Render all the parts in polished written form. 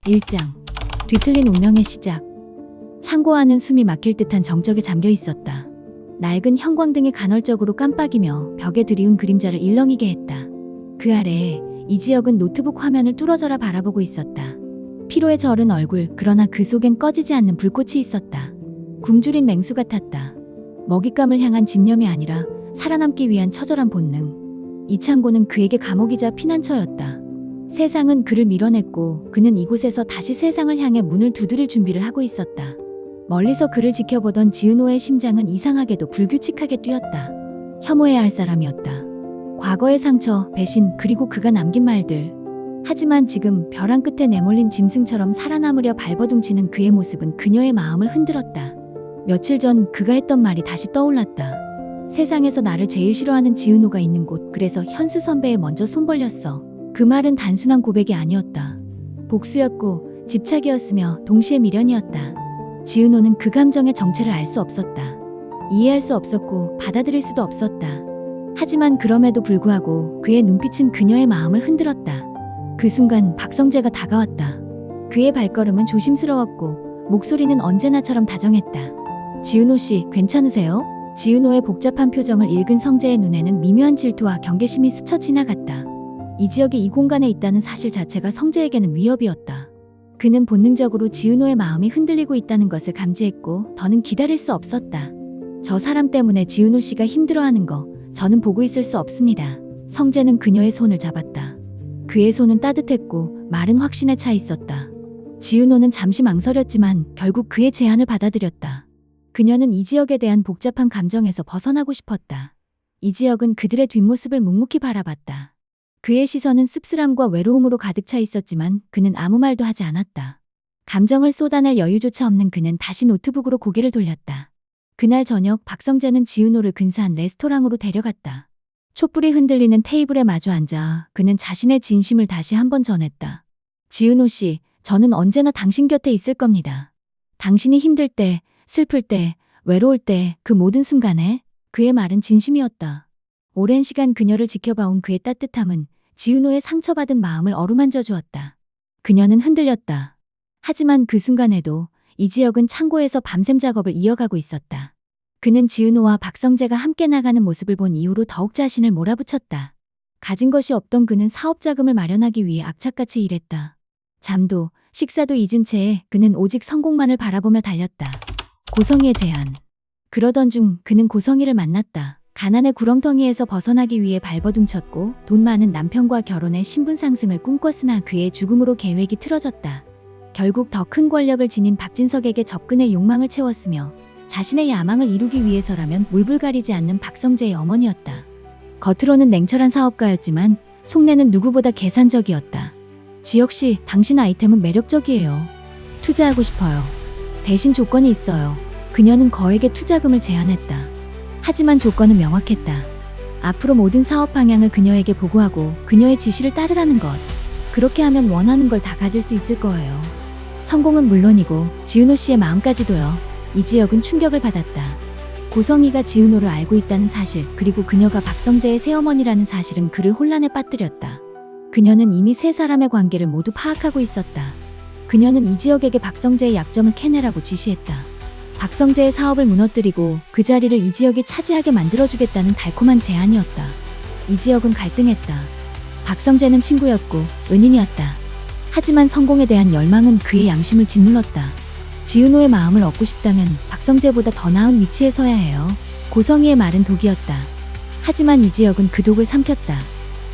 1장. 뒤틀린 운명의 시작. 창고 안은 숨이 막힐 듯한 정적에 잠겨 있었다. 낡은 형광등이 간헐적으로 깜빡이며 벽에 드리운 그림자를 일렁이게 했다. 그 아래에 이지혁은 노트북 화면을 뚫어져라 바라보고 있었다. 피로에 절은 얼굴, 그러나 그 속엔 꺼지지 않는 불꽃이 있었다. 굶주린 맹수 같았다. 먹잇감을 향한 집념이 아니라 살아남기 위한 처절한 본능. 이 창고는 그에게 감옥이자 피난처였다. 세상은 그를 밀어냈고 그는 이곳에서 다시 세상을 향해 문을 두드릴 준비를 하고 있었다. 멀리서 그를 지켜보던 지은호의 심장은 이상하게도 불규칙하게 뛰었다. 혐오해야 할 사람이었다. 과거의 상처, 배신, 그리고 그가 남긴 말들. 하지만 지금 벼랑 끝에 내몰린 짐승처럼 살아남으려 발버둥치는 그의 모습은 그녀의 마음을 흔들었다. 며칠 전 그가 했던 말이 다시 떠올랐다. 세상에서 나를 제일 싫어하는 지은호가 있는 곳, 그래서 현수 선배에 먼저 손 벌렸어. 그 말은 단순한 고백이 아니었다. 복수였고 집착이었으며 동시에 미련이었다. 지은호는 그 감정의 정체를 알 수 없었다. 이해할 수 없었고 받아들일 수도 없었다. 하지만 그럼에도 불구하고 그의 눈빛은 그녀의 마음을 흔들었다. 그 순간 박성재가 다가왔다. 그의 발걸음은 조심스러웠고 목소리는 언제나처럼 다정했다. 지은호 씨, 괜찮으세요? 지은호의 복잡한 표정을 읽은 성재의 눈에는 미묘한 질투와 경계심이 스쳐 지나갔다. 이지혁이 이 공간에 있다는 사실 자체가 성재에게는 위협이었다. 그는 본능적으로 지은호의 마음이 흔들리고 있다는 것을 감지했고 더는 기다릴 수 없었다. 저 사람 때문에 지은호 씨가 힘들어하는 거 저는 보고 있을 수 없습니다. 성재는 그녀의 손을 잡았다. 그의 손은 따뜻했고 말은 확신에 차 있었다. 지은호는 잠시 망설였지만 결국 그의 제안을 받아들였다. 그녀는 이지혁에 대한 복잡한 감정에서 벗어나고 싶었다. 이지혁은 그들의 뒷모습을 묵묵히 바라봤다. 그의 시선은 씁쓸함과 외로움으로 가득 차 있었지만 그는 아무 말도 하지 않았다. 감정을 쏟아낼 여유조차 없는 그는 다시 노트북으로 고개를 돌렸다. 그날 저녁 박성재는 지은호를 근사한 레스토랑으로 데려갔다. 촛불이 흔들리는 테이블에 마주 앉아 그는 자신의 진심을 다시 한번 전했다. 지은호 씨, 저는 언제나 당신 곁에 있을 겁니다. 당신이 힘들 때, 슬플 때, 외로울 때 그 모든 순간에 그의 말은 진심이었다. 오랜 시간 그녀를 지켜봐온 그의 따뜻함은 지은호의 상처받은 마음을 어루만져 주었다. 그녀는 흔들렸다. 하지만 그 순간에도 이지혁은 창고에서 밤샘 작업을 이어가고 있었다. 그는 지은호와 박성재가 함께 나가는 모습을 본 이후로 더욱 자신을 몰아붙였다. 가진 것이 없던 그는 사업 자금을 마련하기 위해 악착같이 일했다. 잠도, 식사도 잊은 채 그는 오직 성공만을 바라보며 달렸다. 고성희의 제안. 그러던 중 그는 고성희를 만났다. 가난의 구렁텅이에서 벗어나기 위해 발버둥쳤고 돈 많은 남편과 결혼해 신분 상승을 꿈꿨으나 그의 죽음으로 계획이 틀어졌다. 결국 더 큰 권력을 지닌 박진석에게 접근해 욕망을 채웠으며 자신의 야망을 이루기 위해서라면 물불 가리지 않는 박성재의 어머니였다. 겉으로는 냉철한 사업가였지만 속내는 누구보다 계산적이었다. 지혁 씨, 당신 아이템은 매력적이에요. 투자하고 싶어요. 대신 조건이 있어요. 그녀는 거액의 투자금을 제안했다. 하지만 조건은 명확했다. 앞으로 모든 사업 방향을 그녀에게 보고하고 그녀의 지시를 따르라는 것. 그렇게 하면 원하는 걸 다 가질 수 있을 거예요. 성공은 물론이고 지은호 씨의 마음까지도요. 이지혁은 충격을 받았다. 고성희가 지은호를 알고 있다는 사실, 그리고 그녀가 박성재의 새어머니라는 사실은 그를 혼란에 빠뜨렸다. 그녀는 이미 세 사람의 관계를 모두 파악하고 있었다. 그녀는 이지혁에게 박성재의 약점을 캐내라고 지시했다. 박성재의 사업을 무너뜨리고 그 자리를 이지혁이 차지하게 만들어주겠다는 달콤한 제안이었다. 이지혁은 갈등했다. 박성재는 친구였고 은인이었다. 하지만 성공에 대한 열망은 그의 양심을 짓눌렀다. 지은호의 마음을 얻고 싶다면 박성재보다 더 나은 위치에 서야 해요. 고성희의 말은 독이었다. 하지만 이지혁은 그 독을 삼켰다.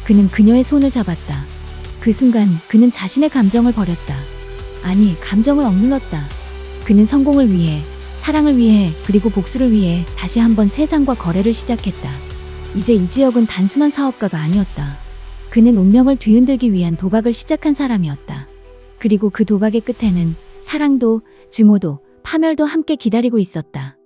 그는 그녀의 손을 잡았다. 그 순간 그는 자신의 감정을 버렸다. 아니, 감정을 억눌렀다. 그는 성공을 위해, 사랑을 위해, 그리고 복수를 위해 다시 한번 세상과 거래를 시작했다. 이제 이지혁은 단순한 사업가가 아니었다. 그는 운명을 뒤흔들기 위한 도박을 시작한 사람이었다. 그리고 그 도박의 끝에는 사랑도, 증오도, 파멸도 함께 기다리고 있었다.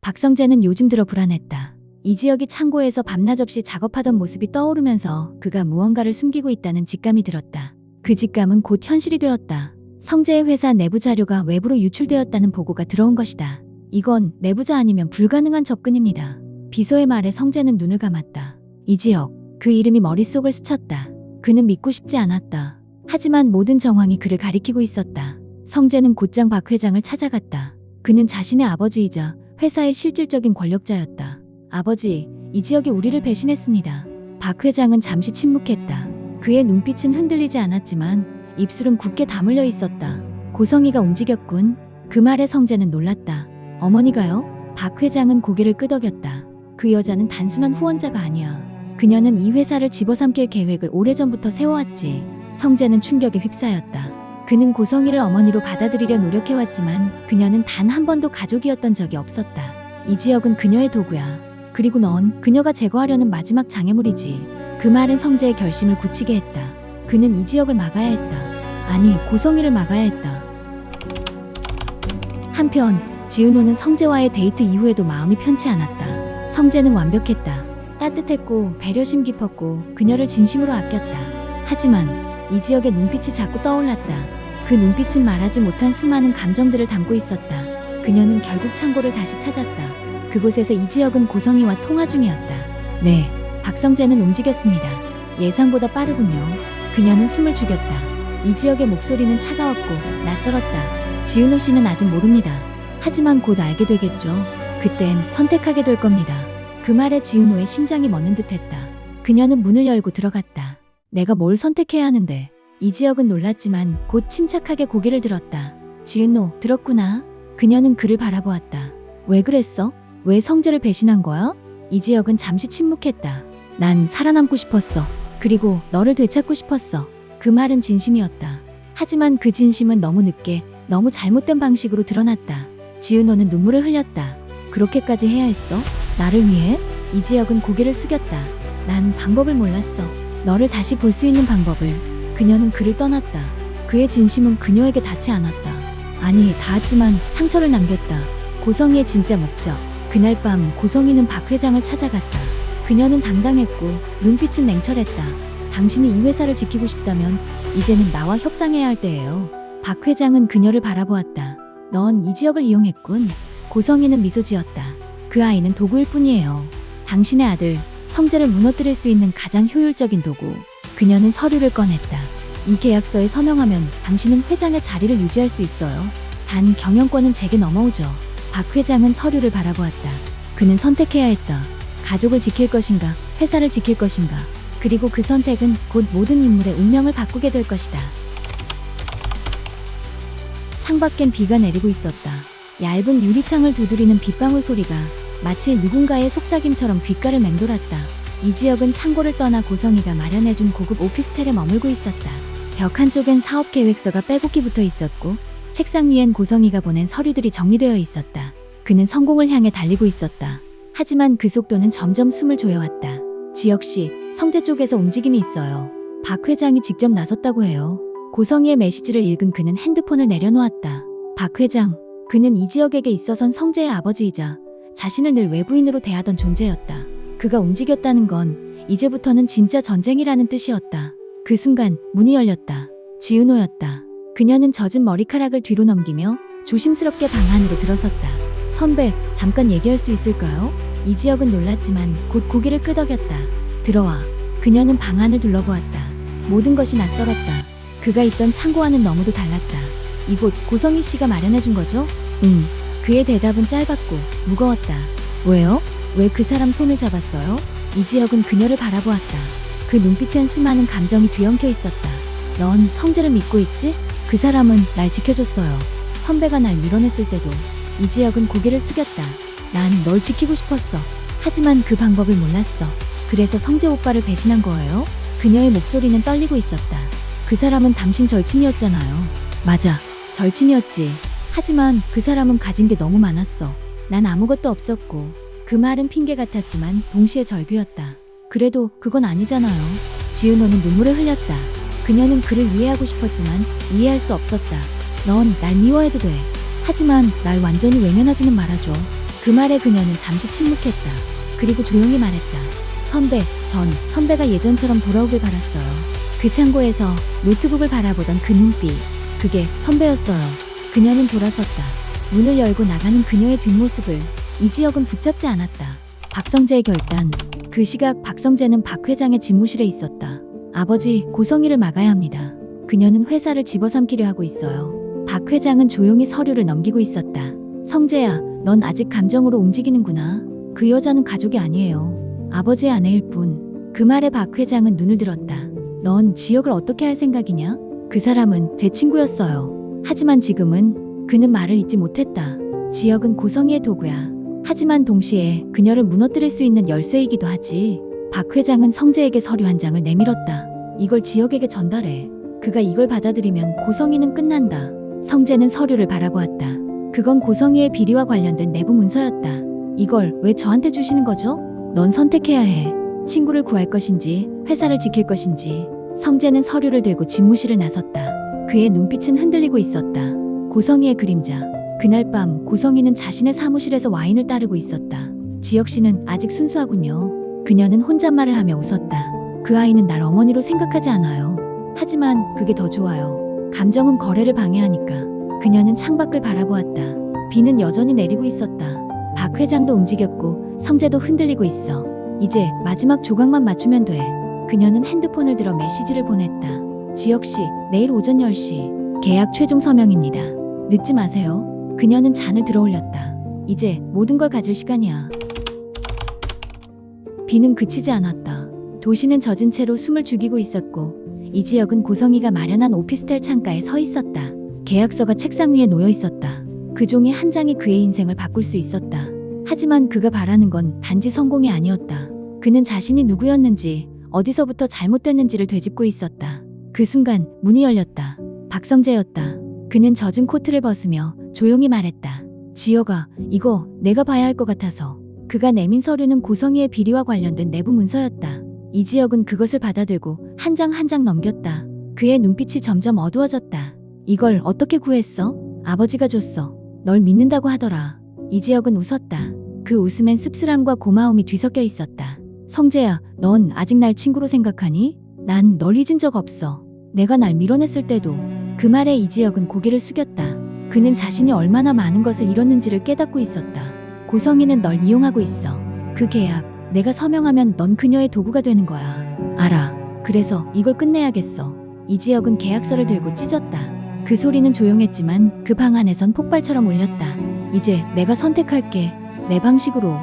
박성재는 요즘 들어 불안했다. 이지혁이 창고에서 밤낮 없이 작업하던 모습이 떠오르면서 그가 무언가를 숨기고 있다는 직감이 들었다. 그 직감은 곧 현실이 되었다. 성재의 회사 내부 자료가 외부로 유출되었다는 보고가 들어온 것이다. 이건 내부자 아니면 불가능한 접근입니다. 비서의 말에 성재는 눈을 감았다. 이지혁, 그 이름이 머릿속을 스쳤다. 그는 믿고 싶지 않았다. 하지만 모든 정황이 그를 가리키고 있었다. 성재는 곧장 박 회장을 찾아갔다. 그는 자신의 아버지이자 회사의 실질적인 권력자였다. 아버지, 이 지역이 우리를 배신했습니다. 박 회장은 잠시 침묵했다. 그의 눈빛은 흔들리지 않았지만 입술은 굳게 다물려 있었다. 고성이가 움직였군. 그 말에 성재는 놀랐다. 어머니가요? 박 회장은 고개를 끄덕였다. 그 여자는 단순한 후원자가 아니야. 그녀는 이 회사를 집어삼킬 계획을 오래전부터 세워왔지. 성재는 충격에 휩싸였다. 그는 고성이를 어머니로 받아들이려 노력해왔지만 그녀는 단 한 번도 가족이었던 적이 없었다. 이 지역은 그녀의 도구야. 그리고 넌 그녀가 제거하려는 마지막 장애물이지. 그 말은 성재의 결심을 굳히게 했다. 그는 이 지역을 막아야 했다. 아니, 고성이를 막아야 했다. 한편 지은호는 성재와의 데이트 이후에도 마음이 편치 않았다. 성재는 완벽했다. 따뜻했고 배려심 깊었고 그녀를 진심으로 아꼈다. 하지만 이 지역의 눈빛이 자꾸 떠올랐다. 그 눈빛은 말하지 못한 수많은 감정들을 담고 있었다. 그녀는 결국 창고를 다시 찾았다. 그곳에서 이 지역은 고성이와 통화 중이었다. 네, 박성재는 움직였습니다. 예상보다 빠르군요. 그녀는 숨을 죽였다. 이 지역의 목소리는 차가웠고 낯설었다. 지은호 씨는 아직 모릅니다. 하지만 곧 알게 되겠죠. 그땐 선택하게 될 겁니다. 그 말에 지은호의 심장이 멎는 듯했다. 그녀는 문을 열고 들어갔다. 내가 뭘 선택해야 하는데. 이 지역은 놀랐지만 곧 침착하게 고개를 들었다. 지은호, 들었구나. 그녀는 그를 바라보았다. 왜 그랬어? 왜 성재를 배신한 거야? 이 지역은 잠시 침묵했다. 난 살아남고 싶었어. 그리고 너를 되찾고 싶었어. 그 말은 진심이었다. 하지만 그 진심은 너무 늦게, 너무 잘못된 방식으로 드러났다. 지은호는 눈물을 흘렸다. 그렇게까지 해야 했어? 나를 위해? 이 지역은 고개를 숙였다. 난 방법을 몰랐어. 너를 다시 볼 수 있는 방법을. 그녀는 그를 떠났다. 그의 진심은 그녀에게 닿지 않았다. 아니, 닿았지만 상처를 남겼다. 고성이의 진짜 목적. 그날 밤 고성이는 박 회장을 찾아갔다. 그녀는 당당했고 눈빛은 냉철했다. 당신이 이 회사를 지키고 싶다면 이제는 나와 협상해야 할 때예요. 박 회장은 그녀를 바라보았다. 넌 이 지역을 이용했군. 고성이는 미소 지었다. 그 아이는 도구일 뿐이에요. 당신의 아들 성재를 무너뜨릴 수 있는 가장 효율적인 도구. 그녀는 서류를 꺼냈다. 이 계약서에 서명하면 당신은 회장의 자리를 유지할 수 있어요. 단 경영권은 제게 넘어오죠. 박 회장은 서류를 바라보았다. 그는 선택해야 했다. 가족을 지킬 것인가, 회사를 지킬 것인가. 그리고 그 선택은 곧 모든 인물의 운명을 바꾸게 될 것이다. 창밖엔 비가 내리고 있었다. 얇은 유리창을 두드리는 빗방울 소리가 마치 누군가의 속삭임처럼 귓가를 맴돌았다. 이 지역은 창고를 떠나 고성이가 마련해준 고급 오피스텔에 머물고 있었다. 벽 한쪽엔 사업 계획서가 빼곡히 붙어 있었고 책상 위엔 고성이가 보낸 서류들이 정리되어 있었다. 그는 성공을 향해 달리고 있었다. 하지만 그 속도는 점점 숨을 조여왔다. 지역씨, 성재 쪽에서 움직임이 있어요. 박 회장이 직접 나섰다고 해요. 고성이의 메시지를 읽은 그는 핸드폰을 내려놓았다. 박 회장, 그는 이 지역에게 있어선 성재의 아버지이자 자신을 늘 외부인으로 대하던 존재였다. 그가 움직였다는 건 이제부터는 진짜 전쟁이라는 뜻이었다. 그 순간 문이 열렸다. 지은호였다. 그녀는 젖은 머리카락을 뒤로 넘기며 조심스럽게 방 안으로 들어섰다. 선배, 잠깐 얘기할 수 있을까요? 이 지역은 놀랐지만 곧 고개를 끄덕였다. 들어와. 그녀는 방 안을 둘러보았다. 모든 것이 낯설었다. 그가 있던 창고와는 너무도 달랐다. 이곳 고성희 씨가 마련해준 거죠? 응. 그의 대답은 짧았고 무거웠다. 왜요? 왜 그 사람 손을 잡았어요? 이 지역은 그녀를 바라보았다. 그 눈빛엔 수많은 감정이 뒤엉켜 있었다. 넌 성재를 믿고 있지? 그 사람은 날 지켜줬어요. 선배가 날 밀어냈을 때도. 이 지역은 고개를 숙였다. 난 널 지키고 싶었어. 하지만 그 방법을 몰랐어. 그래서 성재 오빠를 배신한 거예요? 그녀의 목소리는 떨리고 있었다. 그 사람은 당신 절친이었잖아요. 맞아, 절친이었지. 하지만 그 사람은 가진 게 너무 많았어. 난 아무것도 없었고. 그 말은 핑계 같았지만 동시에 절규였다. 그래도 그건 아니잖아요. 지은호는 눈물을 흘렸다. 그녀는 그를 이해하고 싶었지만 이해할 수 없었다. 넌 날 미워해도 돼. 하지만 날 완전히 외면하지는 말아줘. 그 말에 그녀는 잠시 침묵했다. 그리고 조용히 말했다. 전 선배가 예전처럼 돌아오길 바랐어요. 그 창고에서 노트북을 바라보던 그 눈빛. 그게 선배였어요. 그녀는 돌아섰다. 문을 열고 나가는 그녀의 뒷모습을 이 지역은 붙잡지 않았다. 박성재의 결단. 그 시각 박성재는 박 회장의 집무실에 있었다. 아버지, 고성희를 막아야 합니다. 그녀는 회사를 집어삼키려 하고 있어요. 박 회장은 조용히 서류를 넘기고 있었다. 성재야, 넌 아직 감정으로 움직이는구나. 그 여자는 가족이 아니에요. 아버지의 아내일 뿐. 그 말에 박 회장은 눈을 들었다. 넌 지혁을 어떻게 할 생각이냐? 그 사람은 제 친구였어요. 하지만 지금은 그는 말을 잊지 못했다. 지혁은 고성희의 도구야. 하지만 동시에 그녀를 무너뜨릴 수 있는 열쇠이기도 하지. 박 회장은 성재에게 서류 한 장을 내밀었다. 이걸 지혁에게 전달해. 그가 이걸 받아들이면 고성희는 끝난다. 성재는 서류를 바라보았다. 그건 고성희의 비리와 관련된 내부 문서였다. 이걸 왜 저한테 주시는 거죠? 넌 선택해야 해. 친구를 구할 것인지 회사를 지킬 것인지. 성재는 서류를 들고 집무실을 나섰다. 그의 눈빛은 흔들리고 있었다. 고성희의 그림자. 그날 밤 고성희는 자신의 사무실에서 와인을 따르고 있었다. 지혁 씨는 아직 순수하군요. 그녀는 혼잣말을 하며 웃었다. 그 아이는 날 어머니로 생각하지 않아요. 하지만 그게 더 좋아요. 감정은 거래를 방해하니까. 그녀는 창밖을 바라보았다. 비는 여전히 내리고 있었다. 박 회장도 움직였고 성재도 흔들리고 있어. 이제 마지막 조각만 맞추면 돼. 그녀는 핸드폰을 들어 메시지를 보냈다. 지혁 씨, 내일 오전 10시. 계약 최종 서명입니다. 늦지 마세요. 그녀는 잔을 들어 올렸다. 이제 모든 걸 가질 시간이야. 비는 그치지 않았다. 도시는 젖은 채로 숨을 죽이고 있었고 이지혁은 고성희가 마련한 오피스텔 창가에 서 있었다. 계약서가 책상 위에 놓여 있었다. 그 종이 한 장이 그의 인생을 바꿀 수 있었다. 하지만 그가 바라는 건 단지 성공이 아니었다. 그는 자신이 누구였는지, 어디서부터 잘못됐는지를 되짚고 있었다. 그 순간 문이 열렸다. 박성재였다. 그는 젖은 코트를 벗으며 조용히 말했다. 지혁아, 이거 내가 봐야 할 것 같아서. 그가 내민 서류는 고성희의 비리와 관련된 내부 문서였다. 이지혁은 그것을 받아들고 한 장 한 장 넘겼다. 그의 눈빛이 점점 어두워졌다. 이걸 어떻게 구했어? 아버지가 줬어. 널 믿는다고 하더라. 이지혁은 웃었다. 그 웃음엔 씁쓸함과 고마움이 뒤섞여 있었다. 성재야, 넌 아직 날 친구로 생각하니? 난 널 잊은 적 없어. 내가 날 밀어냈을 때도. 그 말에 이지혁은 고개를 숙였다. 그는 자신이 얼마나 많은 것을 잃었는지를 깨닫고 있었다. 고성희는 널 이용하고 있어. 그 계약, 내가 서명하면 넌 그녀의 도구가 되는 거야. 알아. 그래서 이걸 끝내야겠어. 이지혁은 계약서를 들고 찢었다. 그 소리는 조용했지만 그 방 안에선 폭발처럼 울렸다. 이제 내가 선택할게. 내 방식으로.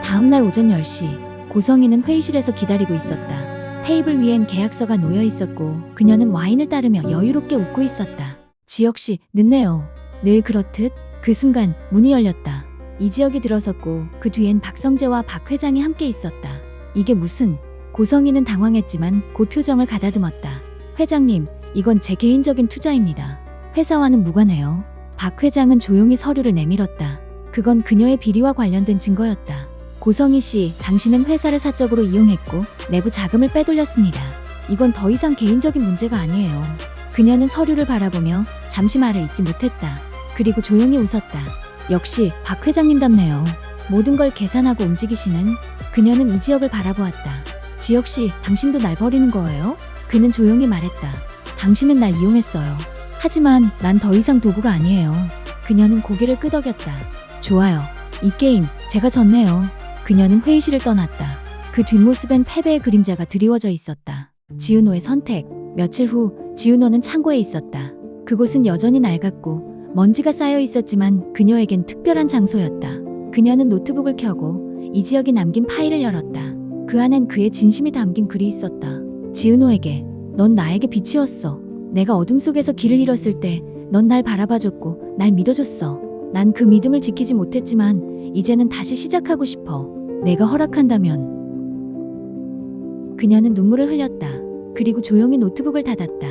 다음날 오전 10시 고성희는 회의실에서 기다리고 있었다. 테이블 위엔 계약서가 놓여 있었고 그녀는 와인을 따르며 여유롭게 웃고 있었다. 지혁씨, 늦네요. 늘 그렇듯. 그 순간 문이 열렸다. 이지혁이 들어섰고 그 뒤엔 박성재와 박 회장이 함께 있었다. 이게 무슨... 고성희는 당황했지만 곧 표정을 가다듬었다. 회장님, 이건 제 개인적인 투자입니다. 회사와는 무관해요. 박 회장은 조용히 서류를 내밀었다. 그건 그녀의 비리와 관련된 증거였다. 고성희 씨, 당신은 회사를 사적으로 이용했고 내부 자금을 빼돌렸습니다. 이건 더 이상 개인적인 문제가 아니에요. 그녀는 서류를 바라보며 잠시 말을 잇지 못했다. 그리고 조용히 웃었다. 역시 박 회장님답네요. 모든 걸 계산하고 움직이시는. 그녀는 이지혁을 바라보았다. 지혁씨, 당신도 날 버리는 거예요? 그는 조용히 말했다. 당신은 날 이용했어요. 하지만 난 더 이상 도구가 아니에요. 그녀는 고개를 끄덕였다. 좋아요. 이 게임 제가 졌네요. 그녀는 회의실을 떠났다. 그 뒷모습엔 패배의 그림자가 드리워져 있었다. 지은호의 선택. 며칠 후 지은호는 창고에 있었다. 그곳은 여전히 낡았고 먼지가 쌓여 있었지만 그녀에겐 특별한 장소였다. 그녀는 노트북을 켜고 이지혁이 남긴 파일을 열었다. 그 안엔 그의 진심이 담긴 글이 있었다. 지은호에게, 넌 나에게 빛이었어. 내가 어둠 속에서 길을 잃었을 때 넌 날 바라봐줬고 날 믿어줬어. 난 그 믿음을 지키지 못했지만 이제는 다시 시작하고 싶어. 내가 허락한다면. 그녀는 눈물을 흘렸다. 그리고 조용히 노트북을 닫았다.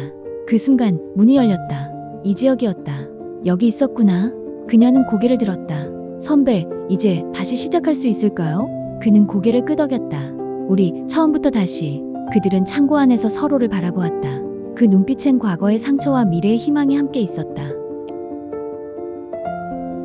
그 순간 문이 열렸다. 이지혁이었다. 여기 있었구나. 그녀는 고개를 들었다. 선배, 이제 다시 시작할 수 있을까요? 그는 고개를 끄덕였다. 우리 처음부터 다시. 그들은 창고 안에서 서로를 바라보았다. 그 눈빛엔 과거의 상처와 미래의 희망이 함께 있었다.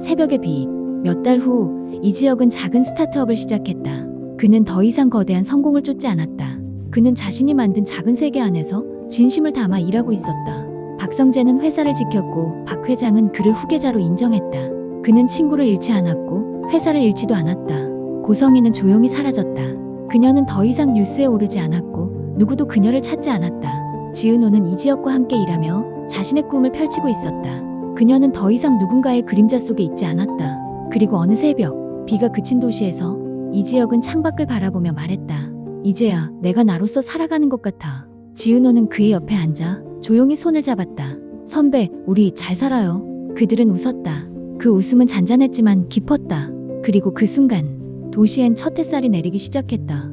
새벽의 빛. 몇 달 후 이지혁은 작은 스타트업을 시작했다. 그는 더 이상 거대한 성공을 쫓지 않았다. 그는 자신이 만든 작은 세계 안에서 진심을 담아 일하고 있었다. 박성재는 회사를 지켰고 박 회장은 그를 후계자로 인정했다. 그는 친구를 잃지 않았고 회사를 잃지도 않았다. 고성희는 조용히 사라졌다. 그녀는 더 이상 뉴스에 오르지 않았고 누구도 그녀를 찾지 않았다. 지은호는 이지혁과 함께 일하며 자신의 꿈을 펼치고 있었다. 그녀는 더 이상 누군가의 그림자 속에 있지 않았다. 그리고 어느 새벽 비가 그친 도시에서 이지혁은 창밖을 바라보며 말했다. 이제야 내가 나로서 살아가는 것 같아. 지은호는 그의 옆에 앉아 조용히 손을 잡았다. 선배, 우리 잘 살아요. 그들은 웃었다. 그 웃음은 잔잔했지만 깊었다. 그리고 그 순간 도시엔 첫 햇살이 내리기 시작했다.